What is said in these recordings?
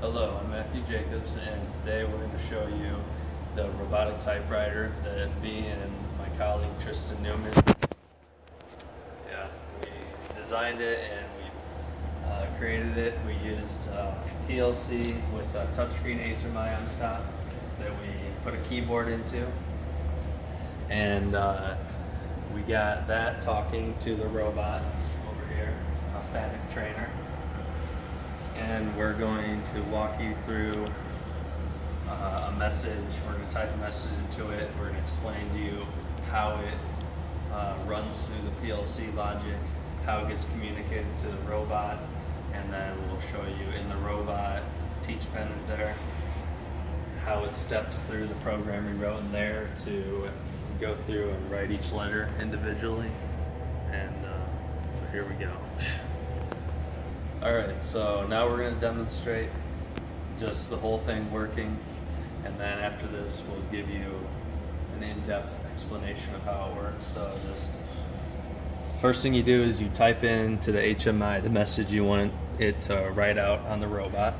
Hello, I'm Matthew Jacobs, and today we're going to show you the robotic typewriter that me and my colleague Tristan Neumann, we designed it and we created it. We used PLC with a touchscreen HMI on the top that we put a keyboard into, and we got that talking to the robot over here, a Fanuc trainer. And we're going to walk you through a message. We're going to type a message into it. We're going to explain to you how it runs through the PLC logic, how it gets communicated to the robot, and then we'll show you in the robot teach pen in there how it steps through the program we wrote in there to go through and write each letter individually. And so here we go. Alright, so now we're going to demonstrate just the whole thing working, and then after this we'll give you an in-depth explanation of how it works. So just first thing you do is you type into the HMI the message you want it to write out on the robot.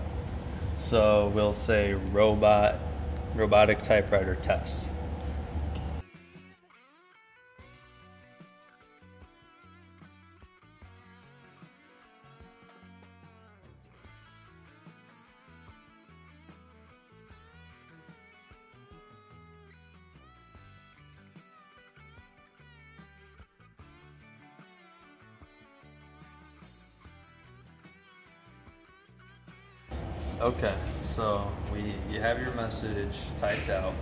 So we'll say robotic typewriter test. Okay, so you have your message typed out,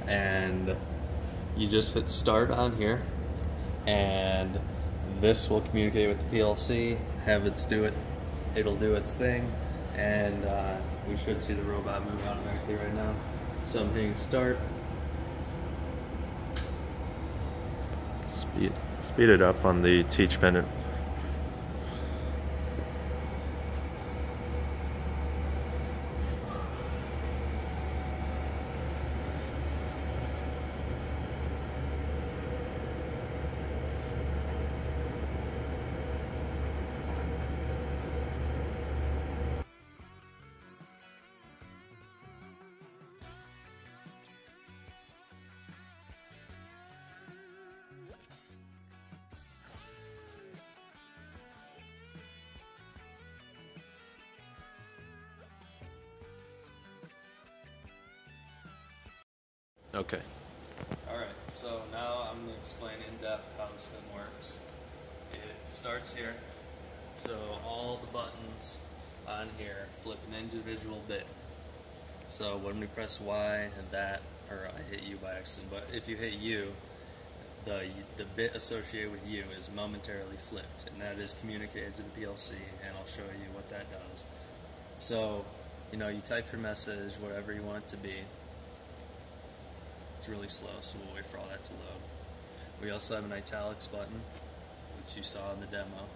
and you just hit start on here, and this will communicate with the PLC, it'll do its thing, and we should see the robot move automatically right now. So I'm hitting start. Speed it up on the teach pen. Okay. Alright, so now I'm going to explain in depth how this thing works. It starts here, so all the buttons on here flip an individual bit. So when we press Y and that, or I hit U by accident, but if you hit U, the bit associated with U is momentarily flipped, and that is communicated to the PLC, and I'll show you what that does. So, you type your message, whatever you want it to be. It's really slow, so we'll wait for all that to load. We also have an italics button, which you saw in the demo,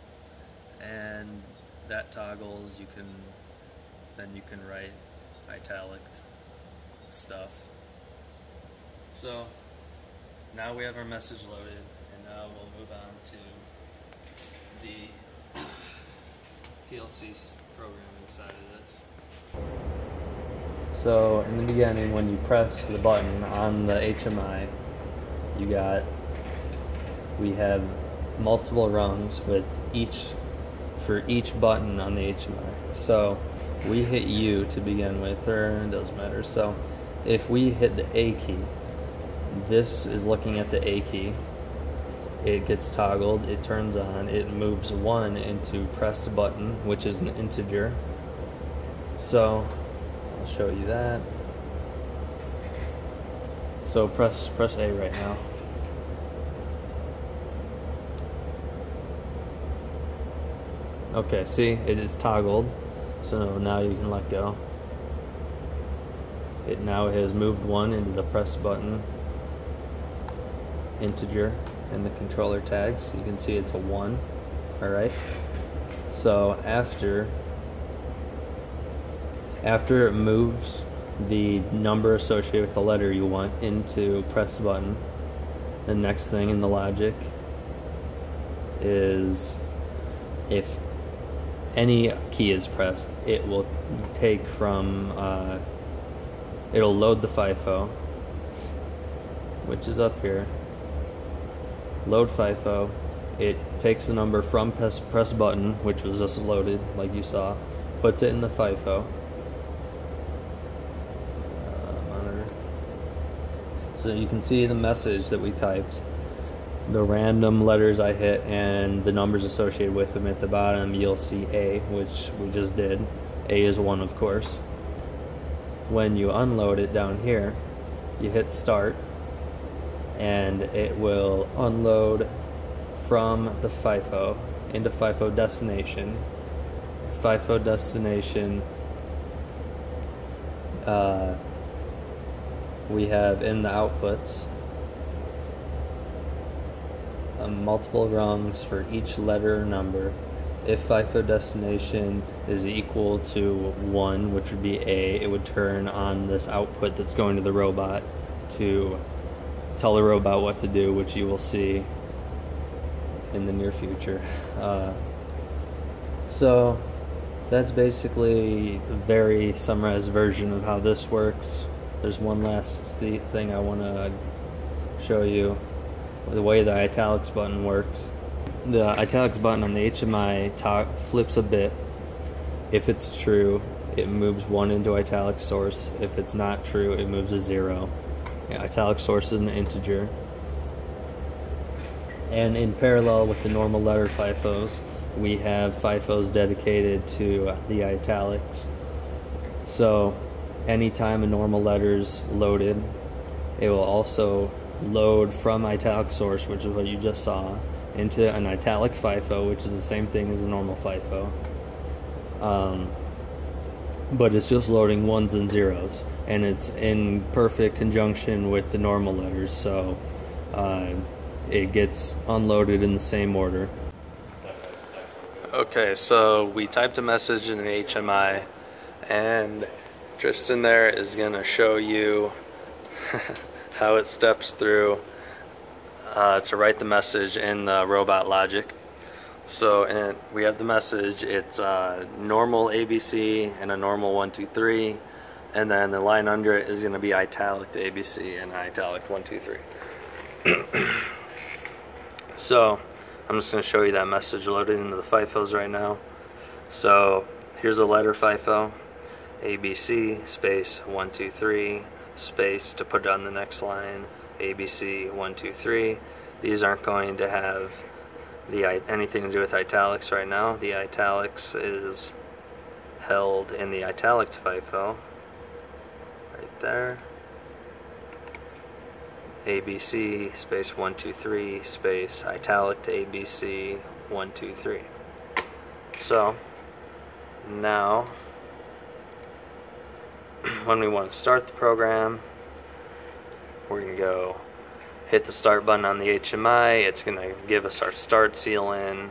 and that toggles. You can write italic stuff. So now we have our message loaded, and now we'll move on to the PLC programming side of this. So in the beginning, when you press the button on the HMI, we have multiple rungs with for each button on the HMI. So we hit U to begin with, or it doesn't matter. So if we hit the A key, this is looking at the A key. It gets toggled, it turns on, it moves 1 into press button, which is an integer. So I'll show you that. So press A right now. Okay, see, it is toggled. So now you can let go. It now has moved 1 into the press button integer in the controller tags. You can see it's a 1. Alright. So after it moves the number associated with the letter you want into press button, the next thing in the logic is if any key is pressed, it will take from, it'll load the FIFO, which is up here. Load FIFO. It takes the number from press button, which was just loaded, like you saw, puts it in the FIFO. Monitor. So you can see the message that we typed, the random letters I hit, and the numbers associated with them. At the bottom, you'll see A, which we just did. A is 1, of course. When you unload it down here, you hit start, and it will unload from the FIFO into FIFO destination. FIFO destination, we have in the outputs multiple rungs for each letter or number. If FIFO destination is equal to 1, which would be A, it would turn on this output that's going to the robot to tell the robot what to do, which you will see in the near future. So that's basically a very summarized version of how this works. There's one last thing I want to show you, the way the italics button works. The italics button on the HMI flips a bit. If it's true, it moves 1 into italic source. If it's not true, it moves a 0. Italic source is an integer. And in parallel with the normal letter FIFOs, we have FIFOs dedicated to the italics. So anytime a normal letter's loaded, it will also load from italic source, which is what you just saw, into an italic FIFO, which is the same thing as a normal FIFO. But it's just loading 1s and 0s, and it's in perfect conjunction with the normal letters, so it gets unloaded in the same order. Okay, so we typed a message in the HMI, and Tristan there is going to show you how it steps through to write the message in the robot logic. So we have the message, it's normal ABC and a normal 1, 2, 3, and then the line under it is going to be italic to ABC and italic 1, 2, 3. So I'm just going to show you that message loaded into the FIFOs right now. So here's a letter FIFO, ABC space 1, 2, 3 space to put it on the next line, ABC 1, 2, 3. These aren't going to have anything to do with italics right now. The italics is held in the italic FIFO right there. ABC space 1, 2, 3 space italic to ABC 1, 2, 3. So now when we want to start the program, we're going to go hit the start button on the HMI. It's going to give us our start seal in,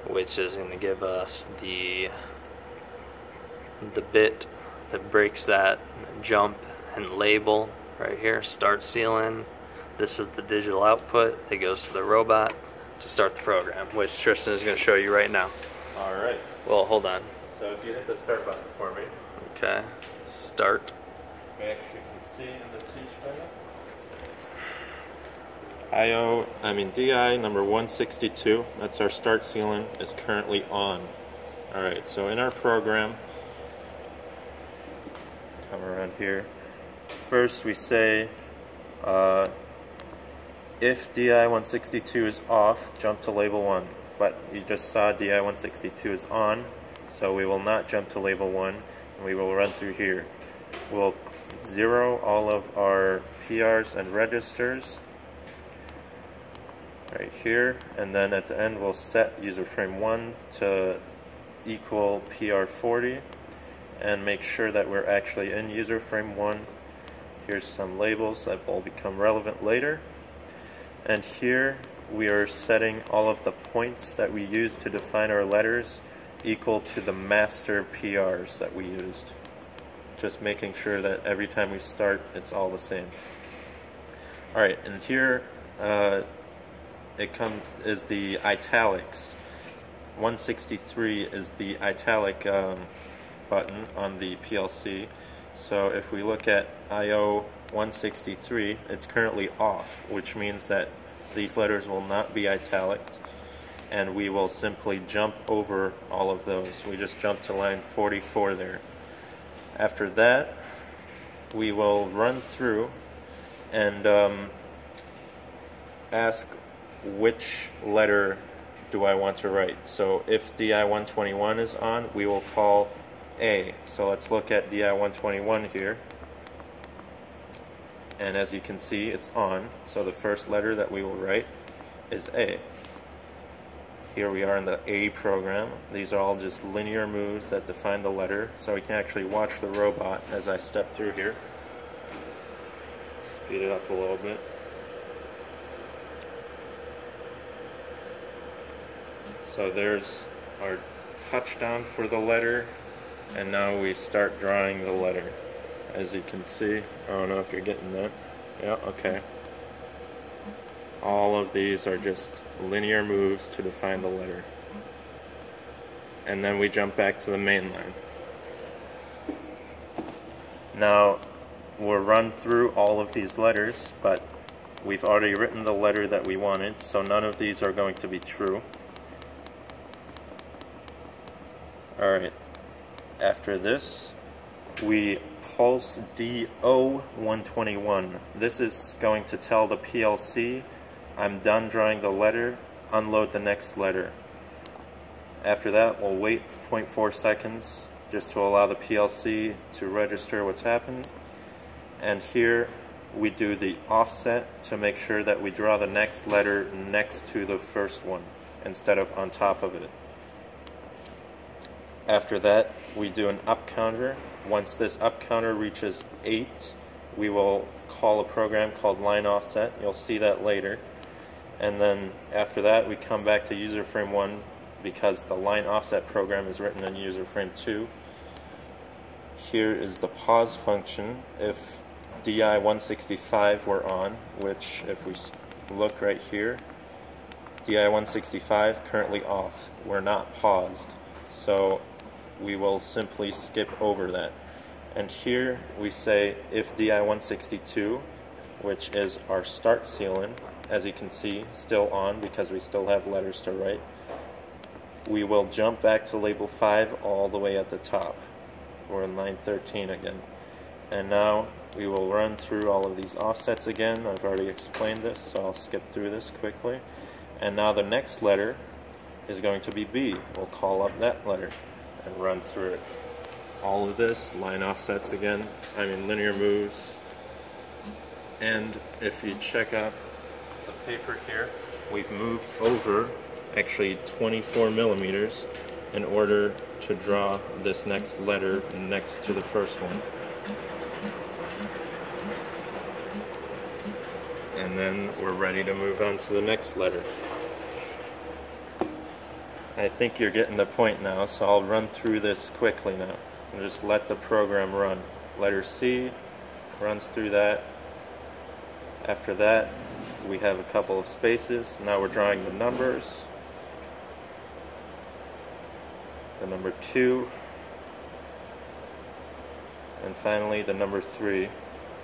which is going to give us the bit that breaks that jump and label right here, start seal in. This is the digital output that goes to the robot to start the program, which Tristan is going to show you right now. All right. Well, hold on. So if you hit the start button for me. Okay. Start. We actually can see in the teach panel. DI number 162, that's our start sealing, is currently on. Alright, so in our program, come around here. First we say, if DI 162 is off, jump to label 1. But you just saw DI 162 is on, so we will not jump to label 1, and we will run through here. We'll zero all of our PRs and registers right here, and then at the end we'll set user frame 1 to equal PR40 and make sure that we're actually in user frame 1. Here's some labels that will become relevant later, and here we are setting all of the points that we use to define our letters equal to the master PRs that we used. Just making sure that every time we start it's all the same. Alright, and here is the italics. 163 is the italic button on the PLC. So if we look at IO 163, it's currently off, which means that these letters will not be italic, and we will simply jump over all of those. We just jump to line 44 there. After that, we will run through and ask which letter do I want to write. So if DI-121 is on, we will call A. So let's look at DI-121 here. And as you can see, it's on. So the first letter that we will write is A. Here we are in the A program. These are all just linear moves that define the letter. So we can actually watch the robot as I step through here. Speed it up a little bit. So there's our touchdown for the letter, and now we start drawing the letter. As you can see, I don't know if you're getting that. Yeah, okay. All of these are just linear moves to define the letter. And then we jump back to the main line. Now, we'll run through all of these letters, but we've already written the letter that we wanted, so none of these are going to be true. Alright, after this, we pulse DO-121. This is going to tell the PLC, I'm done drawing the letter, unload the next letter. After that, we'll wait 0.4 seconds just to allow the PLC to register what's happened. And here we do the offset to make sure that we draw the next letter next to the first one instead of on top of it. After that, we do an up counter. Once this up counter reaches 8, we will call a program called line offset. You'll see that later. And then after that, we come back to user frame 1 because the line offset program is written in user frame 2. Here is the pause function if DI-165 were on, which if we look right here, DI-165 currently off. We're not paused. So we will simply skip over that. And here we say if DI-162, which is our start sealant, as you can see, still on because we still have letters to write, we will jump back to label 5 all the way at the top. We're in line 13 again. And now we will run through all of these offsets again. I've already explained this, so I'll skip through this quickly. And now the next letter is going to be B. We'll call up that letter and run through it. All of this, line offsets again, linear moves. And if you check out the paper here, we've moved over actually 24 millimeters in order to draw this next letter next to the first one. And then we're ready to move on to the next letter. I think you're getting the point now, so I'll run through this quickly now and just let the program run. Letter C runs through that. After that, we have a couple of spaces. Now we're drawing the numbers. The number 2. And finally, the number 3.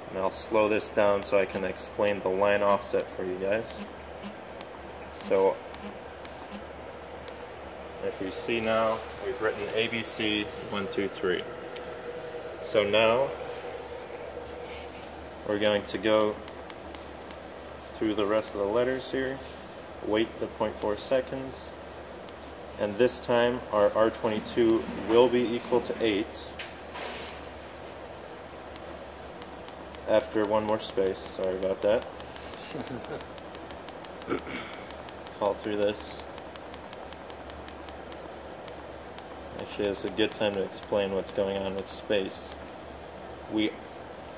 And I'll slow this down so I can explain the line offset for you guys. So, if you see now, we've written ABC 1, 2, 3. So now, we're going to go through the rest of the letters here, wait the 0.4 seconds, and this time our R22 will be equal to 8 after one more space. Sorry about that. Call through this. Actually, it's a good time to explain what's going on with space.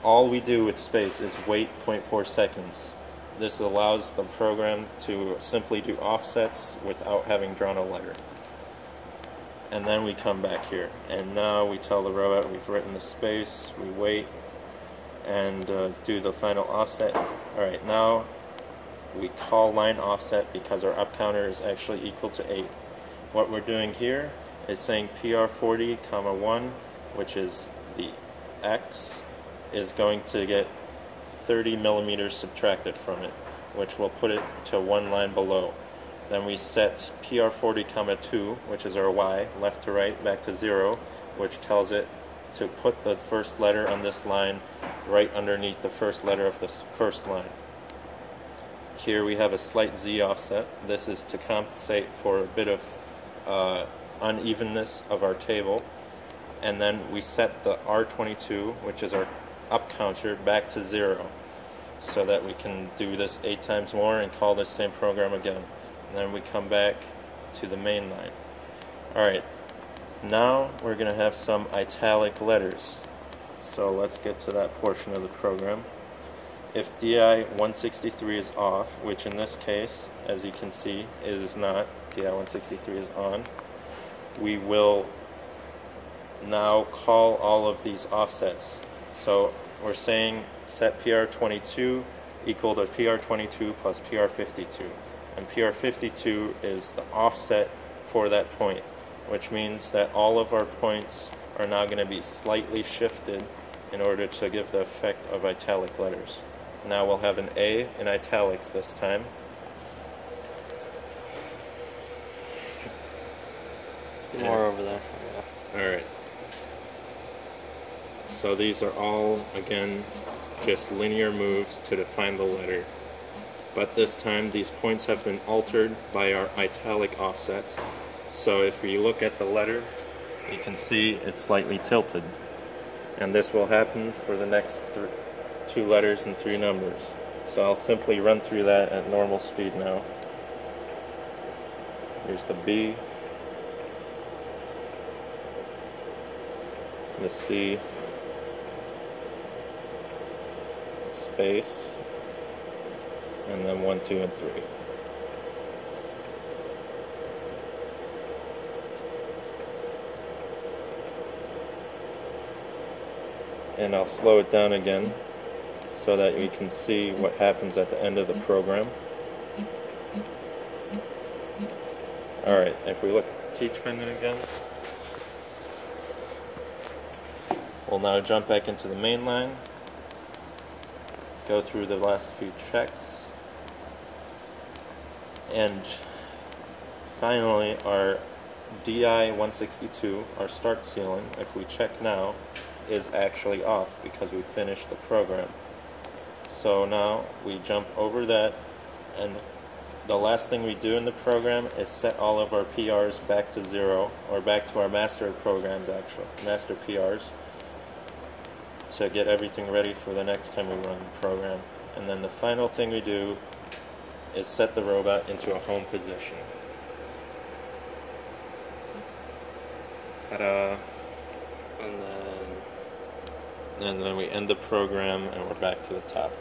All we do with space is wait 0.4 seconds. This allows the program to simply do offsets without having drawn a letter. And then we come back here. And now we tell the robot we've written the space, we wait, and do the final offset. Alright, now we call line offset because our up counter is actually equal to 8. what we're doing here is saying PR40, comma 1, which is the X, is going to get 30 millimeters subtracted from it, which will put it to one line below. Then we set PR40, comma 2, which is our Y, left to right, back to 0, which tells it to put the first letter on this line right underneath the first letter of this first line. Here we have a slight Z offset. This is to compensate for a bit of unevenness of our table. And then we set the R22, which is our up counter, back to 0, so that we can do this 8 times more and call this same program again. And then we come back to the main line. Alright, now we're going to have some italic letters. So let's get to that portion of the program. If DI 163 is off, which in this case, as you can see, it is not, DI 163 is on, we will now call all of these offsets. So we're saying set PR22 equal to PR22 plus PR52. And PR52 is the offset for that point, which means that all of our points are now going to be slightly shifted in order to give the effect of italic letters. Now we'll have an A in italics this time. More over there. Yeah. Alright. So these are all, again, just linear moves to define the letter. But this time these points have been altered by our italic offsets. So if we look at the letter, you can see it's slightly tilted. And this will happen for the next 2 letters and 3 numbers. So I'll simply run through that at normal speed now. Here's the B, the C, space, and then 1, 2, and 3. And I'll slow it down again so that we can see what happens at the end of the program. Alright, if we look at the teach menu again, we'll now jump back into the main line, go through the last few checks, and finally our DI 162, our start ceiling, if we check now, is actually off because we finished the program. So now we jump over that, and the last thing we do in the program is set all of our PRs back to 0, or back to our master programs, actually, master PRs, to get everything ready for the next time we run the program. And then the final thing we do is set the robot into a home position. Ta-da! And then we end the program and we're back to the top.